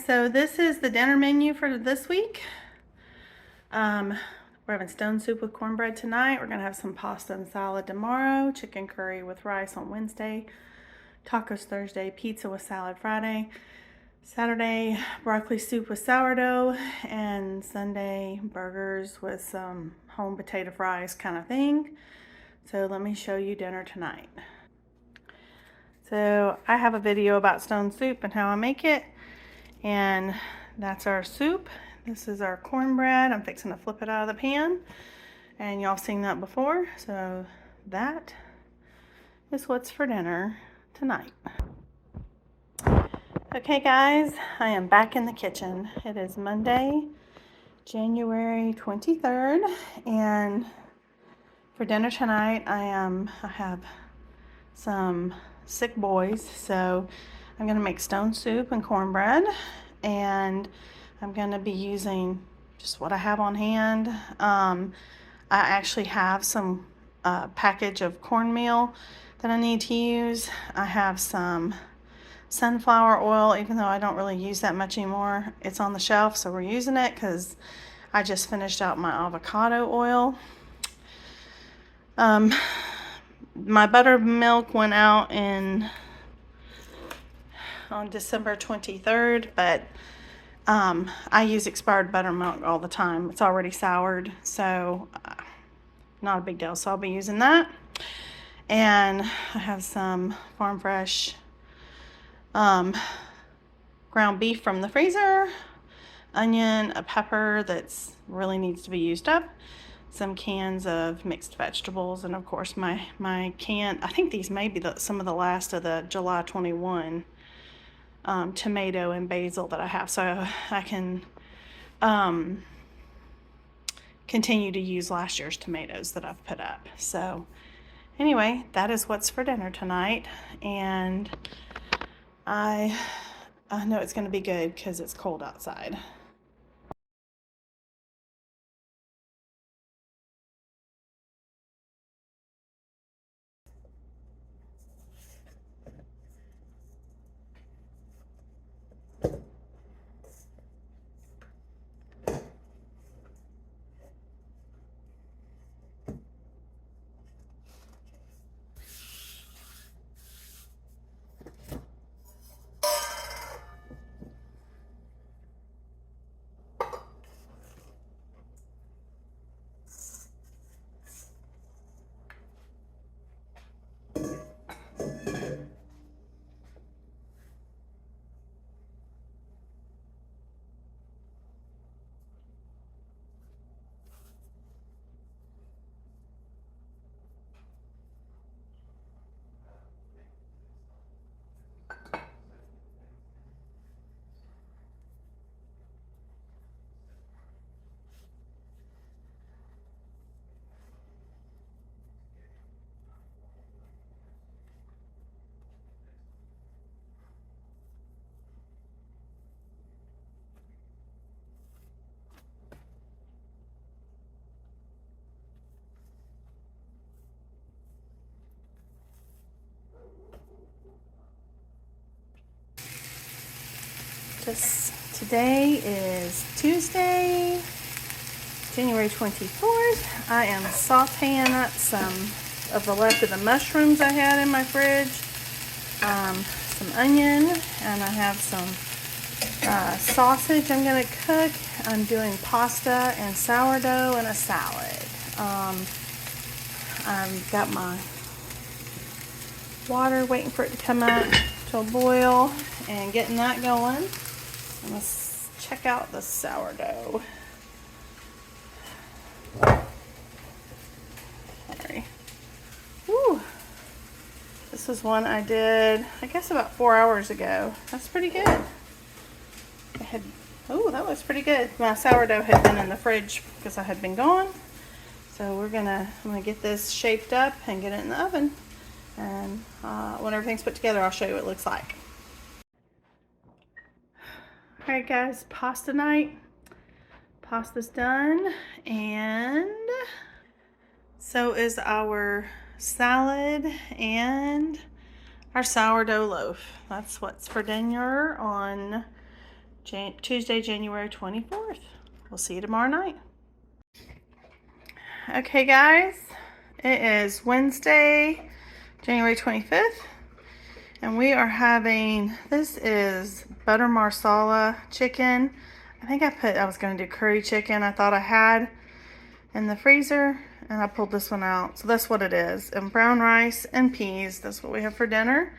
so this is the dinner menu for this week. We're having stone soup with cornbread tonight. We're gonna have some pasta and salad tomorrow, chicken curry with rice on Wednesday, tacos Thursday, pizza with salad Friday, Saturday broccoli soup with sourdough, and Sunday burgers with some home potato fries kind of thing. So let me show you dinner tonight. So I have a video about stone soup and how I make it, and that's our soup. This is our cornbread. I'm fixing to flip it out of the pan, and y'all seen that before. So that is what's for dinner tonight. Okay guys, I am back in the kitchen. It is Monday, January 23rd, and for dinner tonight I have some sick boys, so I'm gonna make stone soup and cornbread, and I'm gonna be using just what I have on hand. I actually have some package of cornmeal that I need to use. I have some sunflower oil, even though I don't really use that much anymore. It's on the shelf, so we're using it because I just finished out my avocado oil. My buttermilk went out on December 23rd, but I use expired buttermilk all the time. It's already soured, so not a big deal. So I'll be using that. And I have some farm fresh ground beef from the freezer, onion, a pepper that's really needs to be used up, some cans of mixed vegetables, and of course my can, I think these may be some of the last of the July 21 tomato and basil that I have, so I can continue to use last year's tomatoes that I've put up. So anyway, that is what's for dinner tonight, and I know it's going to be good because it's cold outside. Today is Tuesday, January 24th. I am sauteing up some of the left of the mushrooms I had in my fridge, some onion, and I have some sausage I'm going to cook. I'm doing pasta and sourdough and a salad. I've got my water waiting for it to come up to a boil and getting that going. Let's check out the sourdough. Sorry. Woo. This is one I did, I guess, about 4 hours ago. That's pretty good. Oh, that looks pretty good. My sourdough had been in the fridge because I had been gone. So I'm gonna get this shaped up and get it in the oven. And when everything's put together, I'll show you what it looks like. Alright guys, pasta night. Pasta's done, and so is our salad and our sourdough loaf. That's what's for dinner on Tuesday, January 24th. We'll see you tomorrow night. Okay, guys, it is Wednesday, January 25th, and we are having, this is butter marsala chicken. I think I was going to do curry chicken. I thought I had in the freezer, and I pulled this one out. So that's what it is. And brown rice and peas. That's what we have for dinner.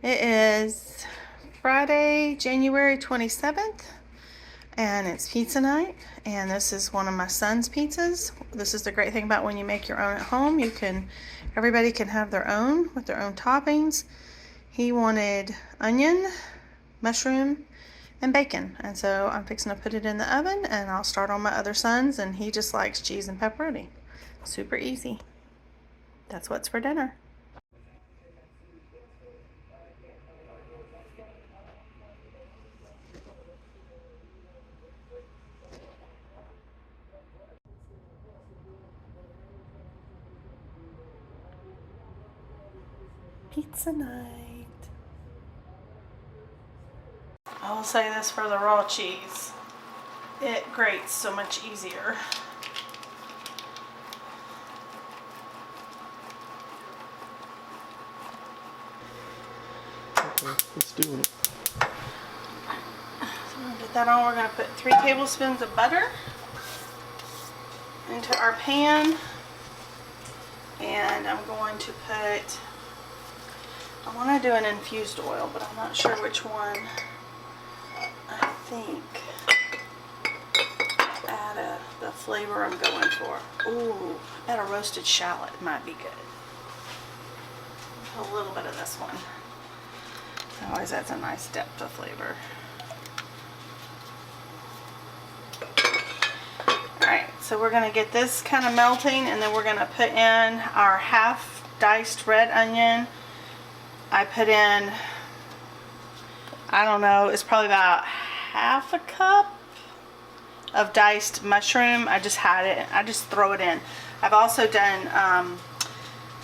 It is Friday, January 27th, and it's pizza night. And this is one of my son's pizzas. This is the great thing about when you make your own at home. Everybody can have their own with their own toppings. He wanted onion, mushroom, and bacon. And so I'm fixing to put it in the oven, and I'll start on my other son's, and he just likes cheese and pepperoni. Super easy. That's what's for dinner. Pizza night. I will say this for the raw cheese. It grates so much easier. Okay, let's do it. So we're going to get that on. We're going to put 3 tablespoons of butter into our pan. And I'm going to put, I want to do an infused oil, but I'm not sure which one. I think add the flavor I'm going for. Ooh, add a roasted shallot might be good. A little bit of this one. It always adds a nice depth of flavor. Alright, so we're going to get this kind of melting, and then we're going to put in our half diced red onion. I put in, I don't know, it's probably about half a cup of diced mushroom. I just had it, I just throw it in. I've also done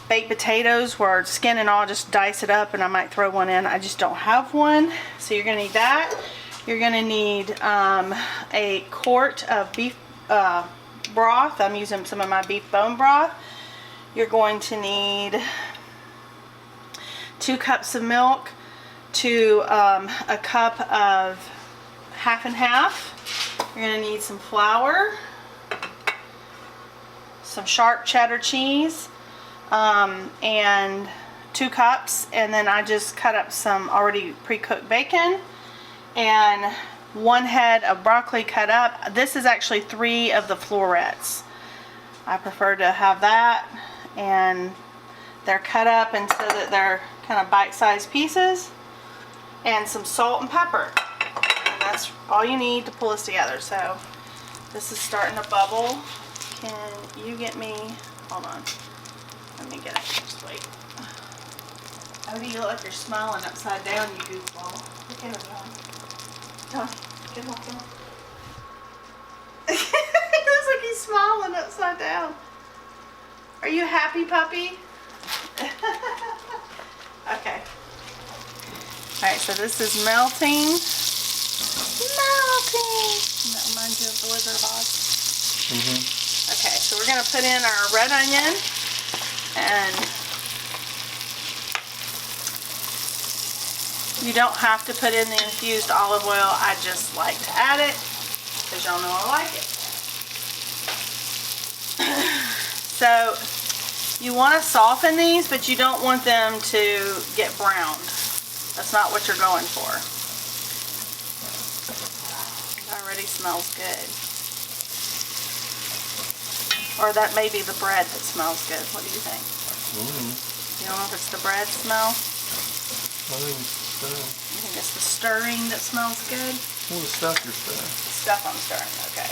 baked potatoes where skin and all, just dice it up, and I might throw one in. I just don't have one. So you're going to need that. You're going to need a quart of beef broth. I'm using some of my beef bone broth. You're going to need 2 cups of milk to a cup of half and half. You're going to need some flour, some sharp cheddar cheese, and 2 cups. And then I just cut up some already pre-cooked bacon and 1 head of broccoli cut up. This is actually 3 of the florets. I prefer to have that, and they're cut up and so that they're kind of bite-sized pieces, and some salt and pepper. And that's all you need to pull this together. So this is starting to bubble. Can you get me, hold on, let me get it, just wait. Oh, you look like you're smiling upside down, you goofball. Look at it, John. Get him off, He looks like he's smiling upside down. Are you happy, puppy? Okay. Alright, so this is melting. Melting! Doesn't that remind you of the Wizard of Oz? Mm-hmm. Okay, so we're going to put in our red onion, and you don't have to put in the infused olive oil. I just like to add it because y'all know I like it. So you want to soften these, but you don't want them to get browned. That's not what you're going for. It already smells good. Or that may be the bread that smells good. What do you think? Mm-hmm. You don't know if it's the bread smell? I think it's the stuff. You think it's the stirring that smells good? Well, the stuff you're stirring. The stuff I'm stirring, okay.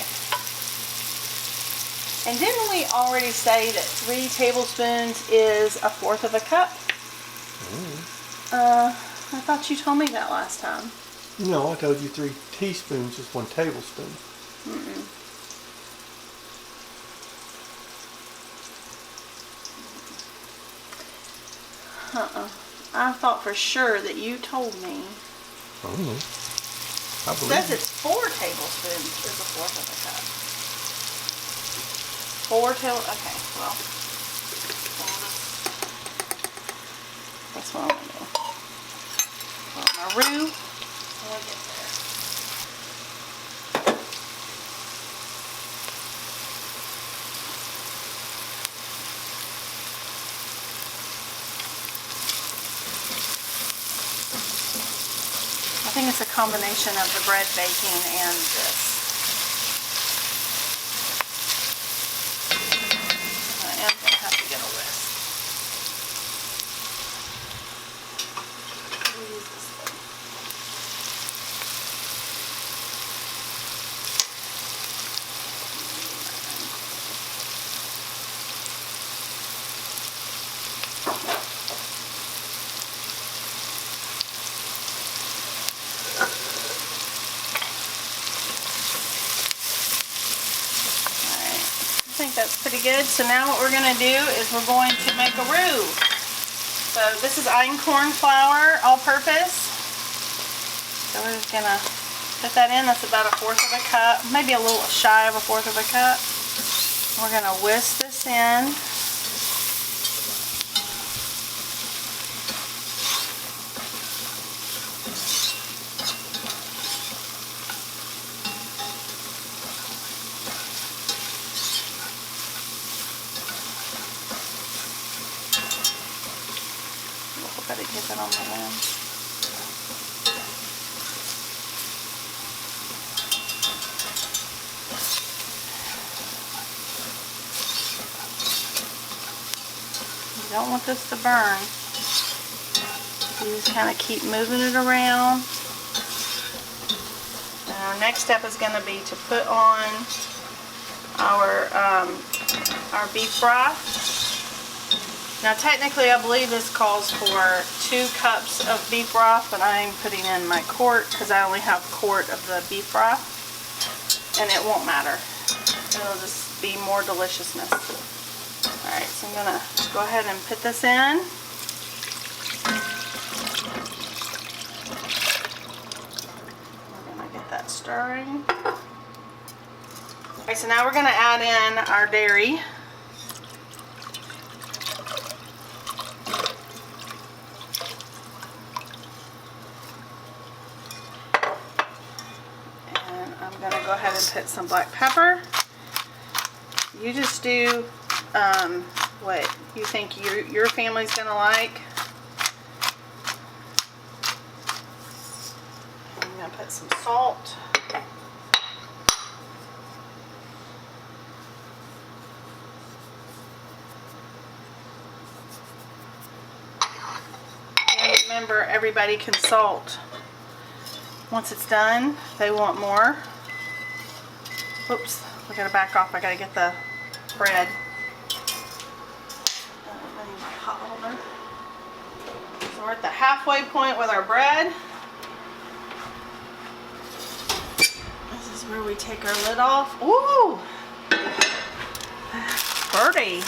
And didn't we already say that 3 tablespoons is 1/4 of a cup? I thought you told me that last time. No, I told you 3 teaspoons is 1 tablespoon. I thought for sure that you told me. I don't know. I It believe says it's 4 tablespoons is a fourth of a cup. 4 okay, well. That's what I'm going to do. Put my roux when I get there. I think it's a combination of the bread baking and this. I am going to have to get a whisk. We'll use this thing. I think that's pretty good. So now what we're going to do is we're going to make a roux. So this is einkorn flour, all-purpose. So we're just going to put that in. That's about a fourth of a cup, maybe a little shy of a fourth of a cup. We're going to whisk this in. Better get that on my lens. You don't want this to burn. You just kind of keep moving it around. And our next step is going to be to put on our beef broth. Now technically I believe this calls for 2 cups of beef broth, but I'm putting in my quart because I only have a quart of the beef broth, and it won't matter. It'll just be more deliciousness. Alright, so I'm going to go ahead and put this in. We're going to get that stirring. Alright, so now we're going to add in our dairy. I'm going to go ahead and put some black pepper. You just do what you think your family's going to like. I'm going to put some salt. And remember, everybody can salt. Once it's done, they want more. Oops, I gotta back off. I gotta get the bread. I need my hot holder. So we're at the halfway point with our bread. This is where we take our lid off. Ooh! Birdie.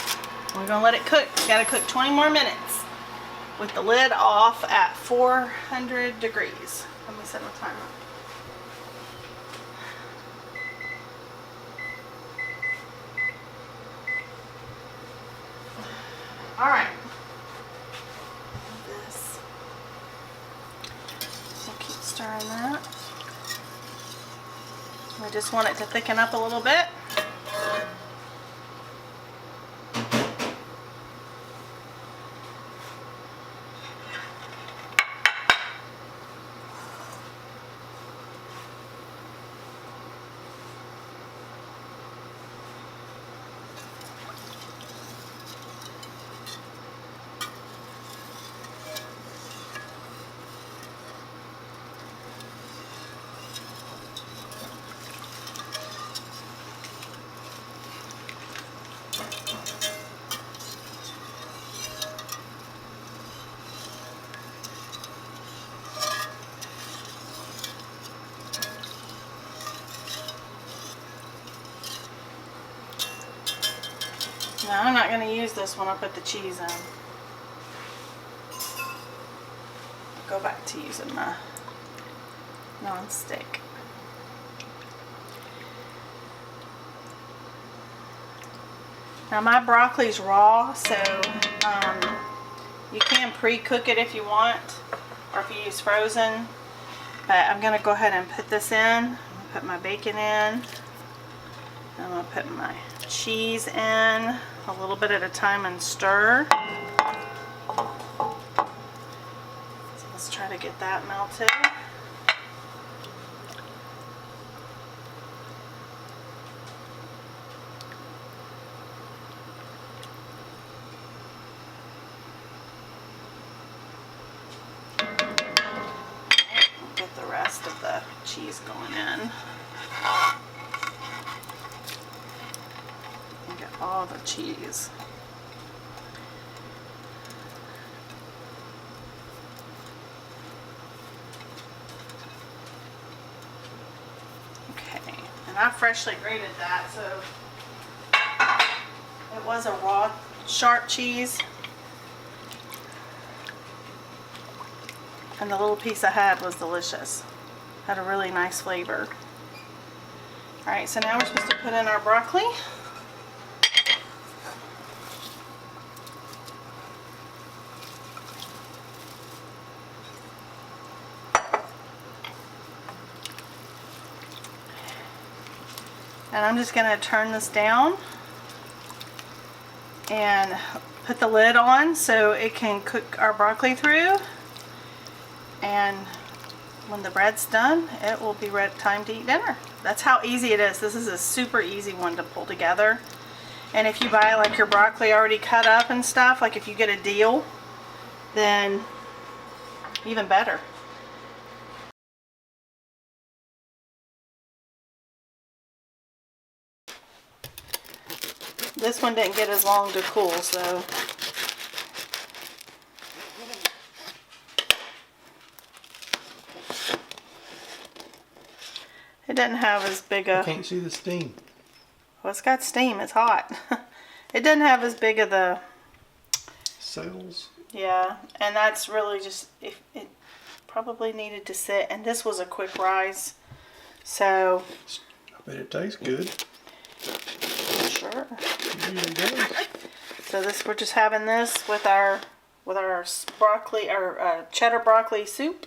We're gonna let it cook. It's gotta cook 20 more minutes with the lid off at 400 degrees. Let me set my timer. Alright. This. So keep stirring that. I just want it to thicken up a little bit. Now I'm not going to use this when I put the cheese in. go back to using my non-stick. Now my broccoli's raw, so you can pre-cook it if you want, or if you use frozen. But I'm gonna go ahead and put this in. I'm gonna put my bacon in. I'm gonna put my cheese in a little bit at a time and stir. So let's try to get that melted. Get the rest of the cheese going in. Get all the cheese. Okay, and I freshly grated that, so it was a raw, sharp cheese. And the little piece I had was delicious. Had a really nice flavor. Alright, so now we're supposed to put in our broccoli. And I'm just going to turn this down and put the lid on so it can cook our broccoli through. And when the bread's done, it will be time to eat dinner. That's how easy it is. This is a super easy one to pull together. And if you buy like your broccoli already cut up and stuff, like if you get a deal, then even better. This one didn't get as long to cool, so it didn't have as big a... I can't see the steam. Well, it's got steam. It's hot. It didn't have as big of the... Cells. Yeah, and that's really just... It probably needed to sit, and this was a quick rise, so... I bet it tastes good. Sure. It really does. So we're just having this with our broccoli, our cheddar broccoli soup.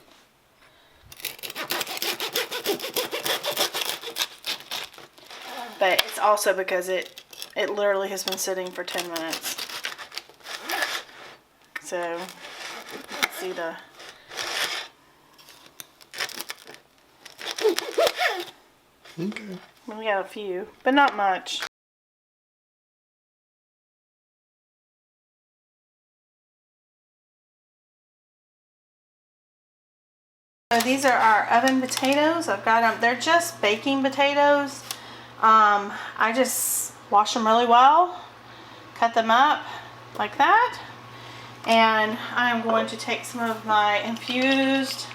But it's also because it literally has been sitting for 10 minutes. So let's see the... Okay. We got a few, but not much. So these are our oven potatoes. I've got them. They're just baking potatoes. I just wash them really well, cut them up like that, and I'm going to take some of my infused,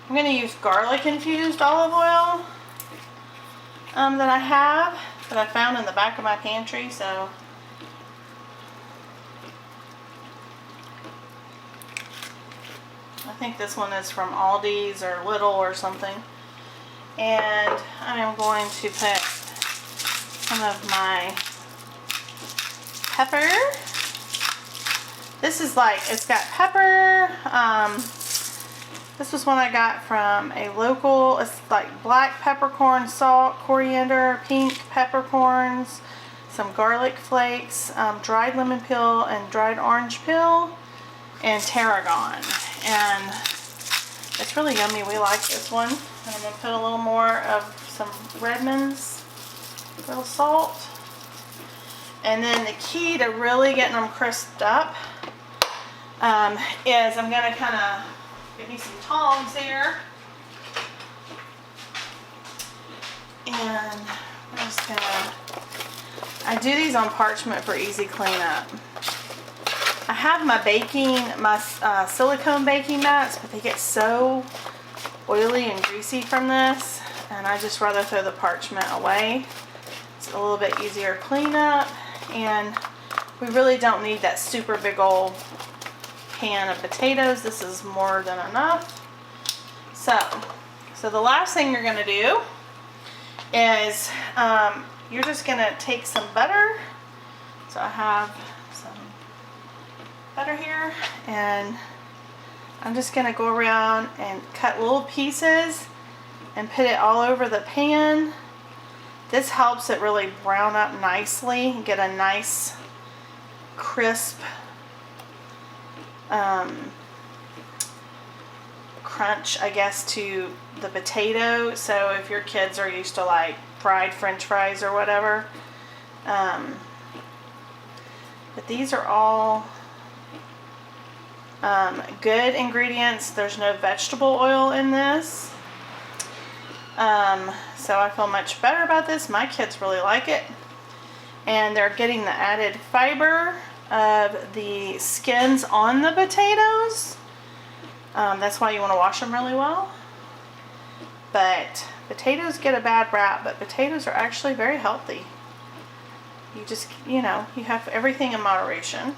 I'm going to use garlic infused olive oil that I found in the back of my pantry. So I think this one is from Aldi's or Lidl or something. And I am going to put some of my pepper. This is like, it's got pepper. This was one I got from a local, it's like black peppercorn, salt, coriander, pink peppercorns, some garlic flakes, dried lemon peel and dried orange peel, and tarragon. And it's really yummy. We like this one. And I'm going to put a little more of some Redmond's, a little salt. And then the key to really getting them crisped up is I'm going to kind of give me some tongs here. And I'm just going to, I do these on parchment for easy cleanup. I have my silicone baking mats, but they get so oily and greasy from this, and I just rather throw the parchment away. It's a little bit easier cleanup, and we really don't need that super big old can of potatoes. This is more than enough. So the last thing you're gonna do is you're just gonna take some butter. So I have some butter here, and I'm just gonna go around and cut little pieces and put it all over the pan. This helps it really brown up nicely and get a nice crisp crunch, I guess, to the potato. So if your kids are used to like fried French fries or whatever, but these are all good ingredients. There's no vegetable oil in this, so I feel much better about this. My kids really like it, and they're getting the added fiber of the skins on the potatoes. That's why you want to wash them really well. But potatoes get a bad rap, but potatoes are actually very healthy. You just, you know, you have everything in moderation.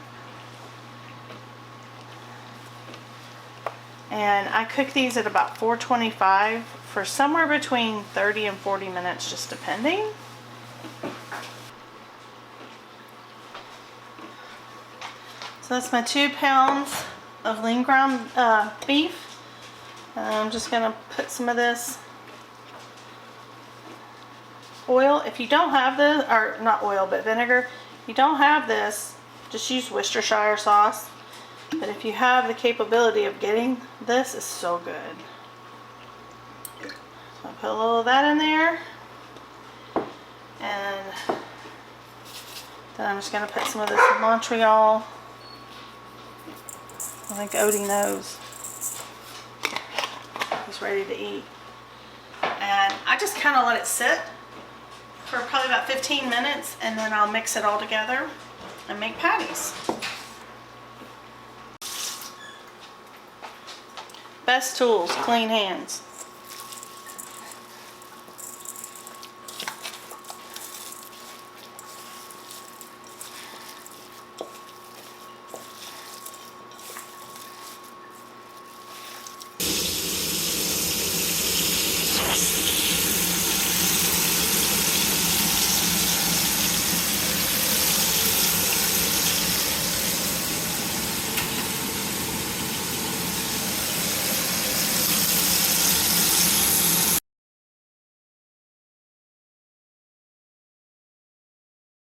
And I cook these at about 425 for somewhere between 30 and 40 minutes, just depending. So that's my 2 pounds of lean ground beef. And I'm just gonna put some of this oil. If you don't have this, or not oil, but vinegar, if you don't have this, just use Worcestershire sauce. But if you have the capability of getting this, it's so good. So I'll put a little of that in there. And then I'm just gonna put some of this Montreal. I think Odie knows. He's ready to eat. And I just kind of let it sit for probably about 15 minutes, and then I'll mix it all together and make patties. Best tools, clean hands.